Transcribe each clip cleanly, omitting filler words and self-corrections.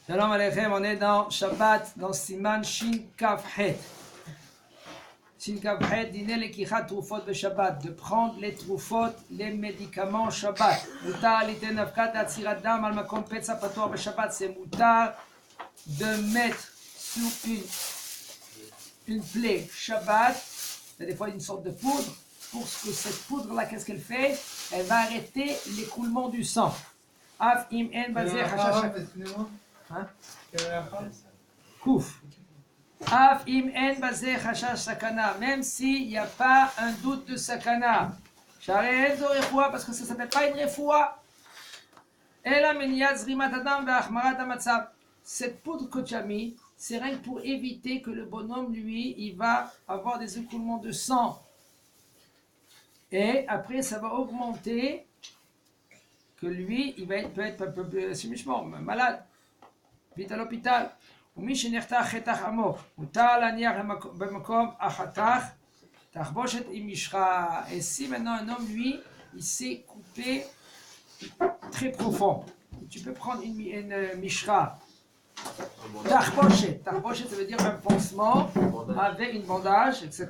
Shalom Aleichem, on est dans Shabbat, dans Siman Shin Kaf Het. Shin Kaf Het, dîner les kichat trufot de Shabbat, de prendre les trufot, les médicaments Shabbat. Mutar liten avkat atzirat dam al makom petza pator de Shabbat, c'est mutar de mettre sur une plaie Shabbat, il y a des fois une sorte de poudre, pour que cette poudre-là, qu'est-ce qu'elle fait? Elle va arrêter l'écoulement du sang. Af im en bazeh hashash. Hein? Kouf. Af im en bazeh hashash sakana. Même s'il n'y a pas un doute de sakana. Shareh zo refoua, parce que ça ne s'appelle pas une refoua. Ela meniyat zrimat adam ve'achmarat hamatzav. Cette poudre que tu as mis, c'est rien que pour éviter que le bonhomme, lui, il va avoir des écoulements de sang. Et après, ça va augmenter que lui, il va peut être un peu malade. Vite à l'hôpital. Et si maintenant un homme, lui, il s'est coupé très profond, tu peux prendre une mishra. Tarboshet, ça veut dire un pansement avec une bandage, etc.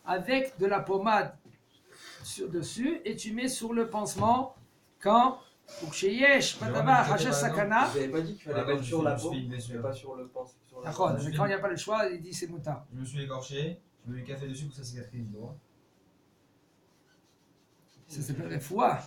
Avec de la pommade dessus, et tu mets sur le pansement quand pour chez Yesh, Badavar, Hachas Sakana. Vous n'avez pas dit qu'il fallait mettre sur la peau, mais pas sur le pansement. D'accord, mais quand il n'y a pas le choix, il dit c'est moutarde. Je me suis écorché, je mets du café dessus pour que ça cicatrise droit. Ça s'appelle refoua.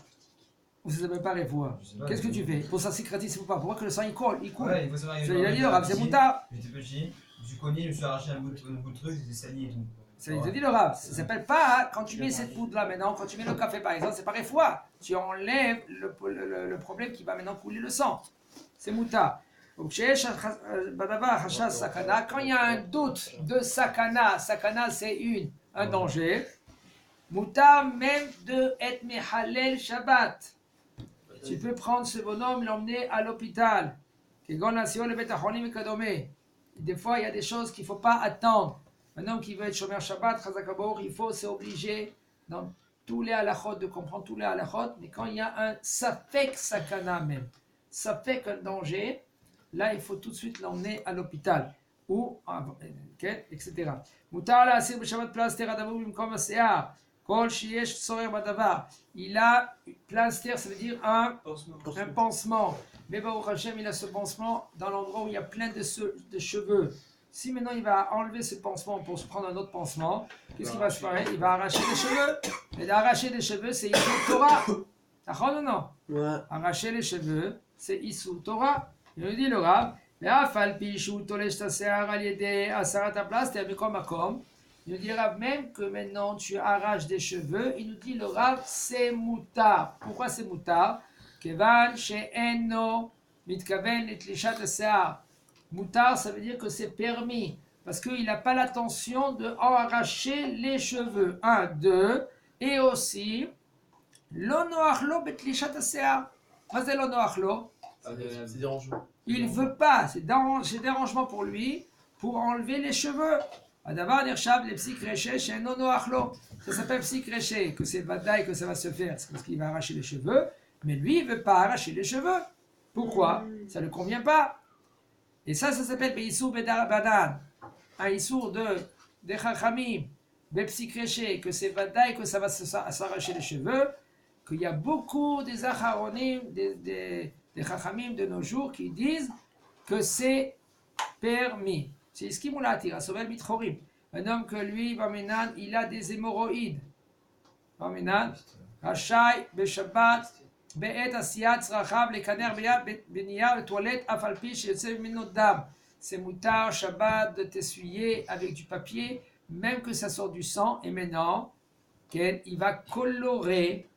Ou ça s'appelle pas refoua? Qu'est-ce que tu fais? Pour ça cicatrise ou pas? Pour voir que le sang il coule, Ouais, il faut savoir. Il a dit le rab, c'est moutarde. J'étais petit, je me suis cogné, je me suis arraché un bout de truc, c'était sali et tout. Ça il te dit le rab. Ça s'appelle pas, quand tu mets cette poudre là maintenant, quand tu mets le café par exemple, c'est pas refoua. Tu enlèves le problème qui va maintenant couler le sang. C'est moutarde. Quand il y a un doute de sakana, sakana c'est un danger, moutar même de être mehalel Shabbat. Tu peux prendre ce bonhomme, l'emmener à l'hôpital. Des fois, il y a des choses qu'il ne faut pas attendre. Un homme qui veut être shomer Shabbat, c'est obligé dans tous les halachot de comprendre tous les halachot, mais quand il y a un safek sakana même, safek un danger, là il faut tout de suite l'emmener à l'hôpital ou etc. Mutar la asir b'shabbat plaster adavou b'mkom ha'se'ar kol sheyesh tzorer badavar. Il a plaster, ça veut dire un pansement. Mais Baruch Hashem, il a ce pansement dans l'endroit où il y a plein de cheveux. Si maintenant il va enlever ce pansement pour se prendre un autre pansement, qu'est-ce qu'il va se faire? Il va arracher les cheveux. Et d'arracher les cheveux, c'est Issur Torah. D'accord ou non? Ouais. Arracher les cheveux, c'est Issur Torah. Il nous dit le Rav, il nous dit Rav, même que maintenant tu arraches des cheveux, il nous dit le Rav, c'est moutar. Pourquoi c'est moutar? Kevan she'enno mitkaven litlishat hase'ar. Moutar, ça veut dire que c'est permis, parce qu'il n'a pas l'intention de arracher les cheveux. 1, 2, et aussi, lo noachlo betlishat hase'ar. Qu'est-ce que c'est lo noachlo? C'est dérangeant. Il ne veut pas, c'est dérangement pour lui, pour enlever les cheveux. Adavar nirshab les psychréchés chez no noachlo. Ça s'appelle psychréché, que c'est vadaï que ça va se faire, c'est parce qu'il va arracher les cheveux, mais lui, il ne veut pas arracher les cheveux. Pourquoi? Ça ne convient pas. Et ça s'appelle Beissour Badan, un Issour de Chachamim, de psychréché, que c'est vadaï que ça va s'arracher les cheveux, qu'il y a beaucoup des Acharonim, des Chachamim de nos jours qui disent que c'est permis. C'est ce qui m'a attiré à Sovel Mitchorim. Un homme que lui, Baminan, il a des hémorroïdes. Baminan, Rachai, Beshabbat, Be'et Asiyat, Srachav, Lekaner, Beniyar, le toilette, Afalpi, Shiyotsev, Minot Dam. C'est moutar, Shabbat, de t'essuyer avec du papier, même que ça sort du sang. Et maintenant, il va colorer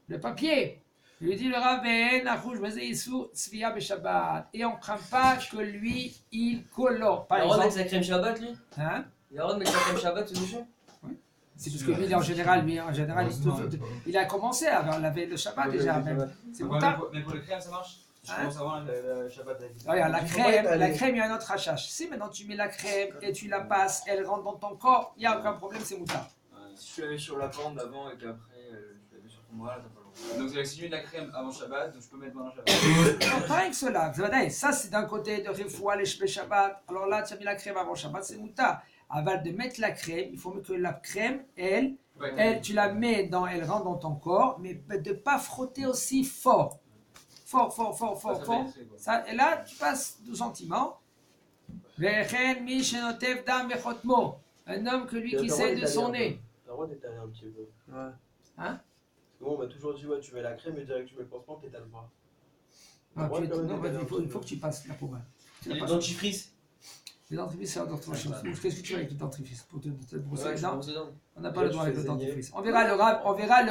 le papier. Il lui dit le Rav, et on ne craint pas que lui, il colore. Il a le droit de mettre sa crème Shabbat, lui? Hein? Il a le droit de mettre sa crème Shabbat au dessus? Oui. C'est parce que lui, en général, il a commencé à laver le Shabbat déjà. C'est Mais tard. pour les crèmes, ça marche? Je commence à voir le Shabbat avec. Regarde, la crème, il y a un autre hachach. Si maintenant tu mets la crème et tu la passes, elle rentre dans ton corps, il n'y a aucun problème, c'est moutard. Si tu la mets sur la forme d'avant et qu'après tu la mets sur ton bras, là, t'as pas le droit. Donc si je mets de la crème avant Shabbat, donc je peux mettre pendant Shabbat. Non, pas avec cela. Ça, c'est d'un côté de Refoua, les Shabbat. Alors là, tu as mis la crème avant Shabbat, c'est Mouta. Avant de mettre la crème, il faut que la crème, elle, tu la mets elle rentre dans ton corps, mais de ne pas frotter aussi fort. Fort. Ça, et là, tu passes 12 sentiments. Un homme que lui qui sait de son nez. T'as le droit d'étaler un petit peu. Ouais. Hein? Parce que moi, on m'a toujours dit, ouais, tu mets la crème et direct tu mets le pansement, t'étales pas. Il faut que tu passes la pommade. Les dentifrices. Les dentifrices, c'est autre chose. Qu'est-ce que tu fais avec les dentifrices pour te brosser les je dents? pense dedans. On n'a pas le droit avec le dentifrice. On verra le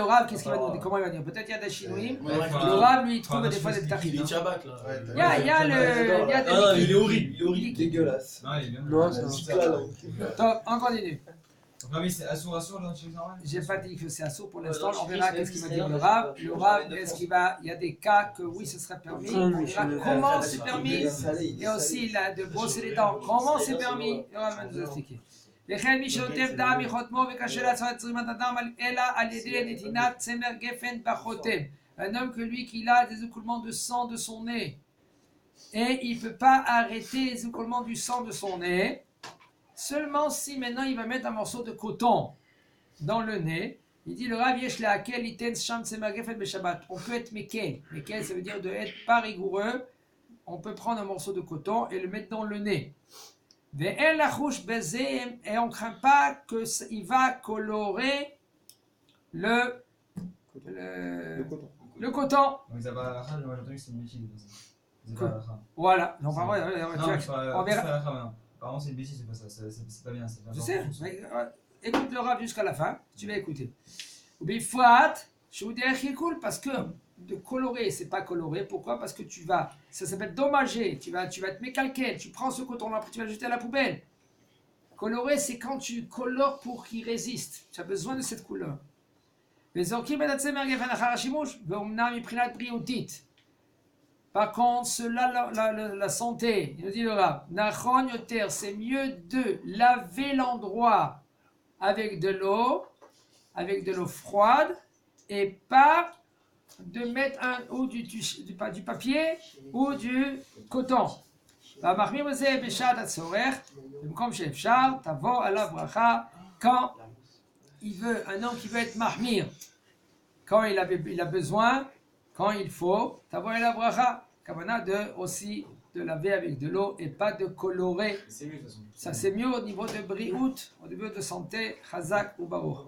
rave, qu'est-ce qu'il va nous dire, comment il va dire. Peut-être il y a des chinois. Le rave, lui, il trouve des fois des Il tachines. est tchabat là. Il y a des Ah, il est horrible, il est horrible. Dégueulasse. Non, il est bien. Non, c'est un Petit plat, là. Top, on continue. Donc, oui, c'est assourd, le dentifrice normal. J'ai pas dit que c'est assaut pour l'instant. Ouais, On verra dentifrice, qu'est-ce qu'il va même dire si le c'est rave. rien, Le je rave, sais pas. est-ce qu'il va. Il y a des cas que oui, ce serait permis. On verra comment c'est permis. Et aussi là, de brosser les dents. Comment c'est permis? Le rave va nous expliquer. וכן מי שעוטף דם מחותמו וקשה לעצור את זרימת הדם אלא על ידי נתינת צמר גפן בחותם. Un homme que lui qui a des écoulements de sang de son nez et il ne peut pas arrêter les écoulements du sang de son nez seulement si maintenant il va mettre un morceau de coton dans le nez. Il dit le Rav yesh lehakel iten sham tzemar gefen beshabbat. On peut être mekel. Mekel, ça veut dire de être pas rigoureux. On peut prendre un morceau de coton et le mettre dans le nez. Et on ne craint pas qu'il va colorer le coton. Donc, ça va à la fin, j'ai entendu que c'est une bêtise. C'est pas à la fin. Voilà. Donc, Non, on verra. Apparemment, c'est une bêtise, c'est pas ça. C'est pas bien. Je sais. Écoute le Rav jusqu'à la fin. Tu vas écouter. Parce que de colorer, c'est pas coloré. Pourquoi? Parce que ça s'appelle dommager. Tu vas te mécalquer. Tu prends ce coton-là, tu vas le jeter à la poubelle. Colorer, c'est quand tu colores pour qu'il résiste. Tu as besoin de cette couleur. Par contre, cela, la santé, il nous dit le Rav, c'est mieux de laver l'endroit avec de l'eau froide, et pas de mettre du papier ou du coton. Quand un homme qui veut être mahmir, quand il a besoin, quand il faut, tavo la bracha, kavana aussi de laver avec de l'eau et pas de colorer. C'est mieux de toute façon. Ça c'est mieux au niveau de briout, au niveau de santé, chazak ou baruch.